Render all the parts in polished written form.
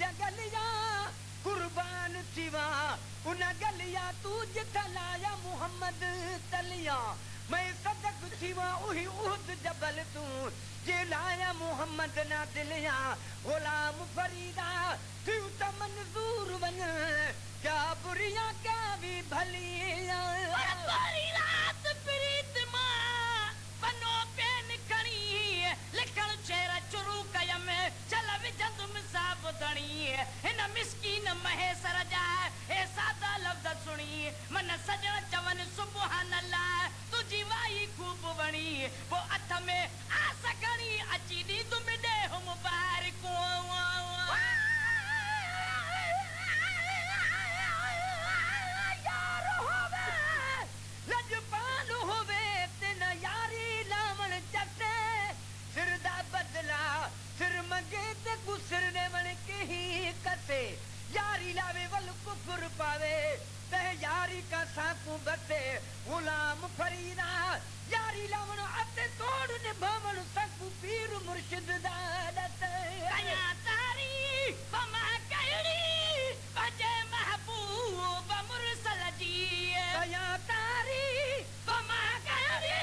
गलिया कुर्बान थीवा उन गलिया तू जिथलाया मोहम्मद तलिया मैं सदक थीवा उही उहद जबल तू जिलाया मोहम्मद ना दिलिया गुलाम फरीदा तू त मंजूर बन क्या बुरिया क्या भी भलिया सारी रात प्रीत मां बनो पेन खणी लिखण चेहरा चुरू कयम चल विझंद मिसाब धणी हिन मिस्कीन महेसर जा हे सादा लफ़्ज़ सुणी मन सजण चवन सुबहान अल्लाह तुझी वाई खूब वणी वो अथ में आस खणी अची दी तुम दे मुबारक यार होवे लजपाल होवे तेन यारी लावण चटे सिरदा बदला सिर मंगे ते गुसर ने मन के ही कसे यारी लावे वल कुफर पावे ते यारी का साकू बते गुलाम फरीदा यारी लावण अते तोड़ ने भवन सकू पीर मुर्शिद दादत कया तारी बमा कड़ी बजे महबूब मुरसल जी कया तारी बमा कड़ी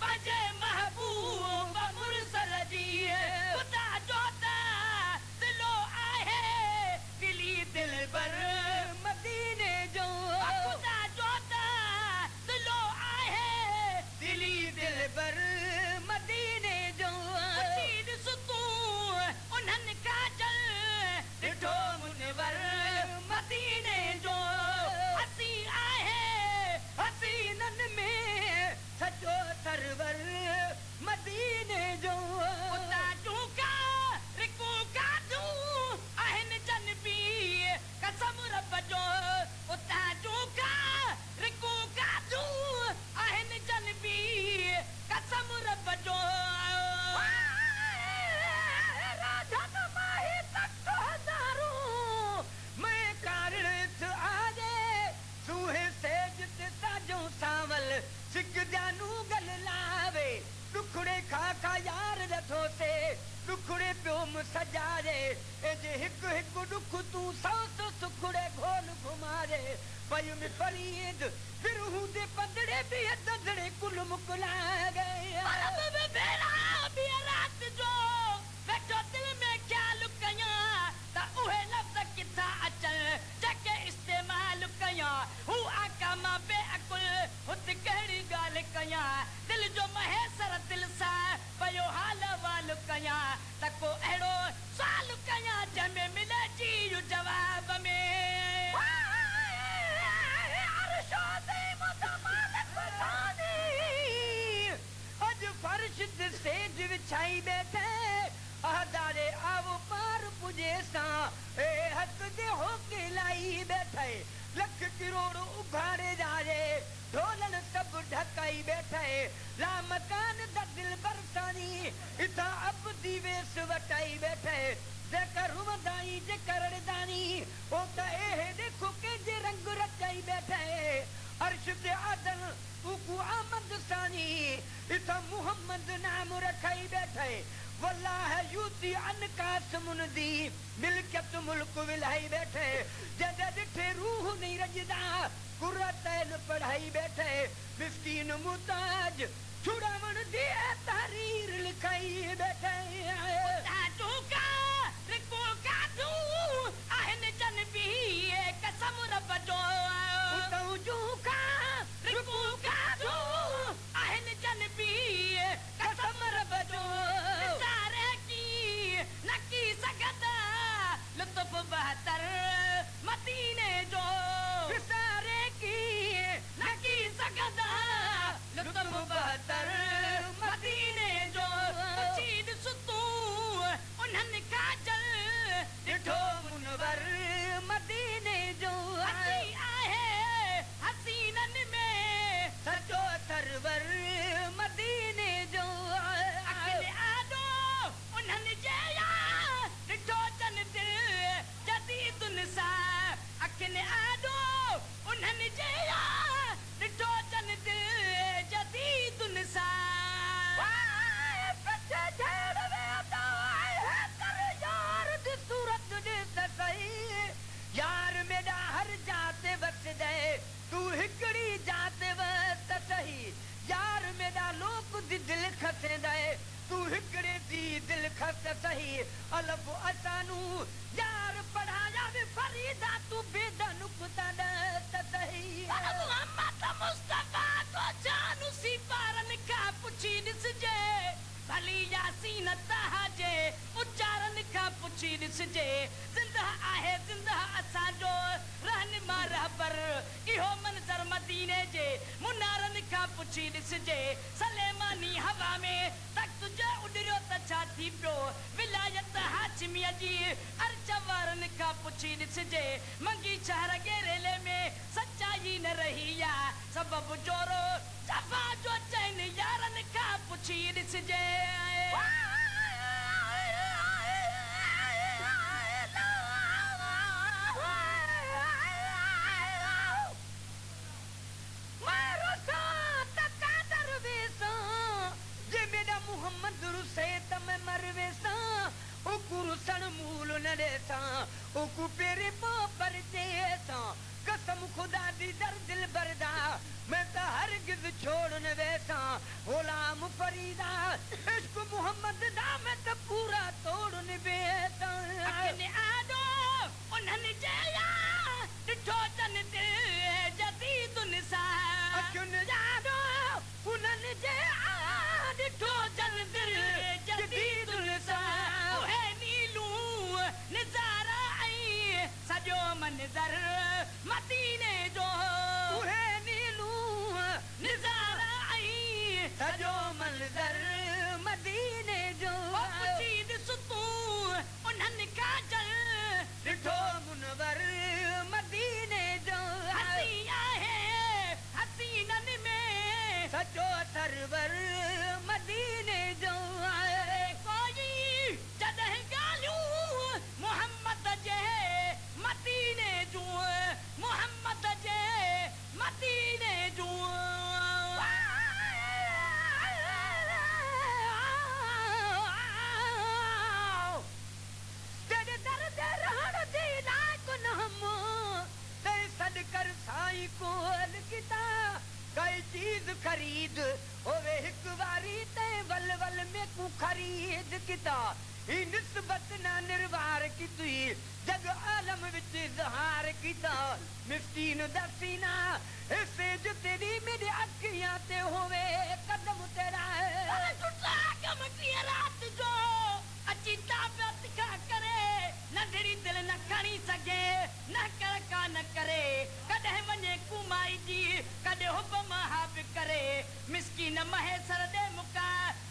बजे महबूब मुरसल जी खुदा जोता दिलो आहे दिली दिल पर मदीने जो खुदा जोता दिलो आहे दिली दिल पर मदीने जो सीद सुतू उन्हन काजल दिठो मुनवर मदीने जो हसी आहे हसीनन में सचो सरवर मदीने जो खुदा जूका रिकू काजू आहिन जनबी कसम रब जो खुदा जूका रिकू काजू आहिन जनबी कसम रब जो राजा माही तक हजारों मैं कारण आजे सूहे सेज ते ताजो सावल सिक जानू गल लावे दुखड़े खा यार रथो से दुखड़े प्यो सजारे ए जे हिक हिक दुख तू सौ सौ सुखड़े घोल घुमारे पय में फरीद फिर हूंदे पंदड़े भी दंदड़े कुल मुकला गए मरब में बेरा भी रात जो बैठो दिल में ख्याल कया ता उहे लफ्ज़ किथा अचल जके इस्तेमाल कया हु आका मां बेअकुल हुत कहिड़ी ॻाल्हि कया दिल जो महेसर दिल सा पयो हाल वाल कया त को अहिड़ो साल कया जंहिंमें मिले जी जवाब में अज फर्श ते सेज विछाई बैठे आदारे आवो पार पुजे सा ए हक दे होके लाई बैठे लख करोड़ उभारे जाए ढोलन सब ढकाई बैठे ला मकान दा दिल बरसानी इथा अब दीवेस वटाई बैठे जेकर रुमदाई जे करड़दानी ओ त ए देखो के जे रंग रचाई बैठे अर्श दे आदल उकु आमद सानी इथा मुहम्मद नाम रखाई बैठे वल्लाह यूती अनकास मुनदी मिल्कियत मुल्क विलाई बैठे जद दिठे रूह नहीं रजदा कुर्रतैन पढ़ाई बैठे मिस्कीन मुताज छुड़ावन दी तहरीर लिखाई बैठे ताजू का रिको का दू आहन जनबी कसम रब जो ताजू का रिको का दू आहन जनबी कसम रब जो सारे की नकी सकदा लुत्फ बहतर मदीने जो सारे की नकी सकदा लुत्फ बहतर मदीने जो खस सही अलफ असानू यार पढ़ाया वे फरीदा तू बेदन कुता त सही मोहम्मद मुस्तफा तो जानू सी पारन का पुछी ॾिसजे भली यासीन तहाजे उच्चारण का पुछी ॾिसजे ज़िंदा आहे ज़िंदा असांजो रहनुमा रहबर इहो मंज़र मदीने जे मुनारनि का पुछी ॾिसजे सलेमानी हवा में तख्त जो उॾरियो त छा थी पियो विलायत हाशिमीअ जी अर्ज वारनि का पुछी ॾिसजे मंगी शहर गेरेले में सच्चाई न रही या सबब जोरो जफ़ा जो चैन यारनि का पुछी ॾिसजे कसम खुदा दी दर दिल बरदा मैं तो हरगिज छोड़ न वैसा गुलाम फरीदा इश्क मोहम्मद दा मैं तो पूरा तोड़ न वैसा अकने आदो उन्हनि जया ॾिठो तन ते जदीद निसा अकने आदो उन्हनि जया ॾिठो तन ते जदीद निसा उहे नीलू नज़ारा ऐं सॼो मंज़र मदीने जो उहे नीलू नज़ारा ऐं सॼो मंज़र मदीने जो पुछी ॾिस तूं उन्हनि खां जल ॾिठो मुनवर मदीने जो हसी आहे हसीननि में सॼो सरवर मदीने जो कोई जॾहिं ॻाल्हियूं मोहम्मद जे मदीने जूं मोहम्मद जे मदीने जूं तेरे दर ते रहण जी लाइक़ न हम ते सॾ कर साईं कोल किता कई चीज खरीद होवे हिक वारी ते वल वल में कु खरीद किता ही निस्बत ना निर्वार की तुई जग आलम विच इज़हार किता मिस्कीन दसीना हिस्से जो तेरी मेरी अखियां ते होवे कदम तेरा सुठा कम कीअं रात जो अची ताबियत का करे नंढड़ी दिल न खणी सघे न कर का न करे कॾहिं वञे कुमाई जी कॾहिं हुब महाब करे मिस्कीन महेसर ॾे मुका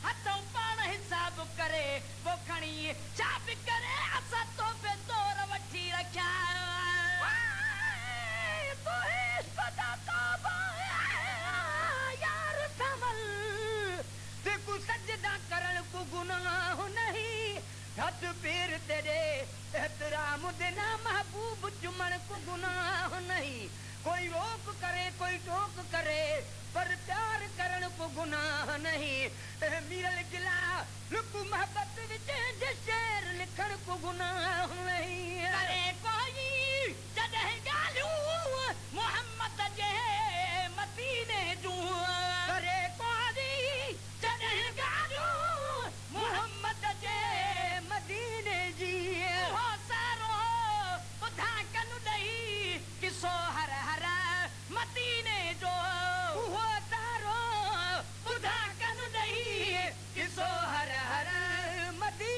हथों पाण हिसाब करे पोइ खणी छा बि करे असां तो बे तोर वठी रखिया यार समल तेकु सजदा करण को गुनाह नहीं हथ पैर तेरे एहतराम देना महबूब चुमण को गुनाह नहीं कोई रोक करे कोई टोक करे पर प्यार करण को गुनाह नहीं मीरल गिला लुक मोहब्बत विच जे शेर लिखण को गुनाह नहीं करे कोई जॾहिं ॻाल्हियूं मोहम्मद जे मदीने जूं करे कोई जॾहिं ॻाल्हियूं मोहम्मद जे मदीने जी हो सारो ॿुधा कनु ॾेई किसो हर हर मदीने जो उहो तारो ॿुधा कनु ॾेई किसो हर हर मदीने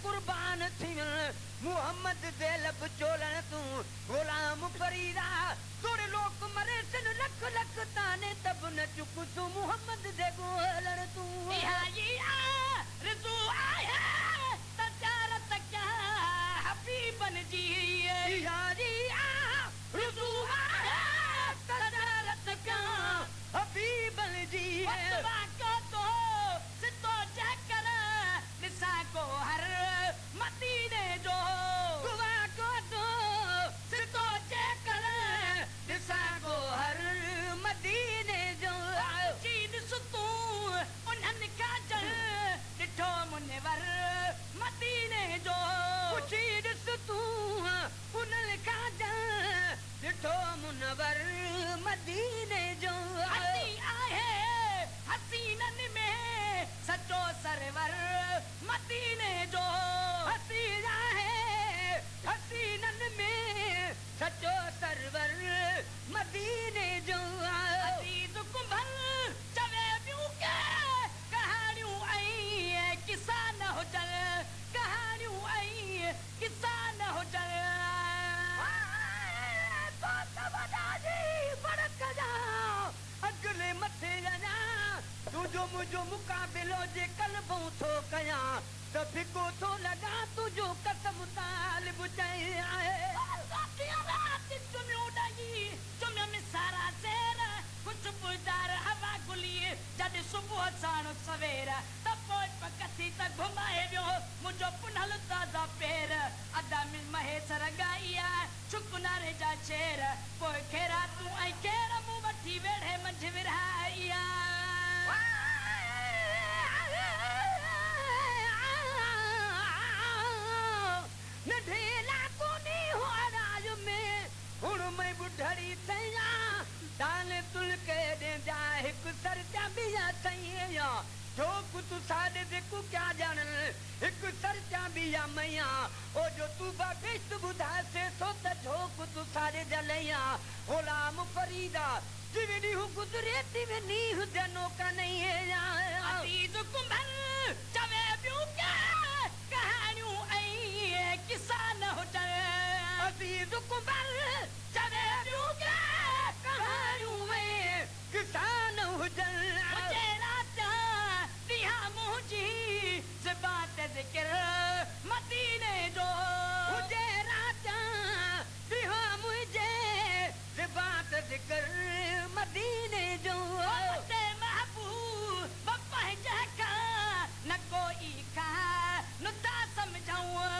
कुर्बान थी मोहम्मद दे लब चोलन तू गुलाम फरीदा तोड़े लोक मरे सन लख लख ताने तब न चुक तू मोहम्मद दे गोलन तू रज़ू आया तजारत क्या हबीबन जी यारी रज़ू आया तजारत क्या हबीबन जी वतवा को तो सितो जाकर निसा को हर मदीने जो दुआ को तो सितो जाकर निसा को हर मदीने जो चीन सुतू उन्हनि का जल ॾिठो मुनवर मदीने जो चीर तू उन्हनि का जल ॾिठो मुनवर मदीने जो हसी आहे हसीननि में सचो सरवर मदीने जो हसी आहे हसीननि में सचो सरवर मदीने जो अज़ीज़ कुंभल चवे ॿियूं के कहाणियूं ऐं किसा न हुजनि कहाणियूं ऐं किसा न हुजनि अगले मथे वञा तुंहिंजो मुंहिंजो मुक़ाबिलो जे कलबूं थो कयां त फिको थो लॻा तुंहिंजो कसम तालिब चई आहे सारा सेर कुझु पुदार हवा गुली जॾहिं सुबुह साण सवेर त पोइ कथी त घुमाए वियो मुंहिंजो पुनल ताज़ा पेर अदा महेसर ॻाइया शुकुनारे जा शेर पोइ खेरा तूं ऐं केर मूं वठी वेड़े मंझि विरहाइया नढेला कोनी हो राज में हुण मैं बुढ़ड़ी थैया ताने तुल के दे जा हिक सर त्या बिया थैया जो कुछ साडे दे को क्या जानन हिक सर त्या बिया मैया ओ जो तू बाबिस्त बुधा से सो त जो कुछ साडे जलैया गुलाम फरीदा जिवनी हु गुजरे तिवनी हु जनो का नहीं है अज़ीज़ कुंभल चवे ॿियूं के कहाणियूं ऐं किसा न हुजनि अज़ीज़ कुंभल चवे ॿियूं के कहाणियूं ऐं किसा न हुजनि मुझे रात दिया मुझी ज़बात ज़िक्र मदीने जो मुझे राजा दिहा मुझे ज़बात ज़िक्र मदीने जो मुझे महबूब पंहिंजा का न कोई का नुता समझाऊं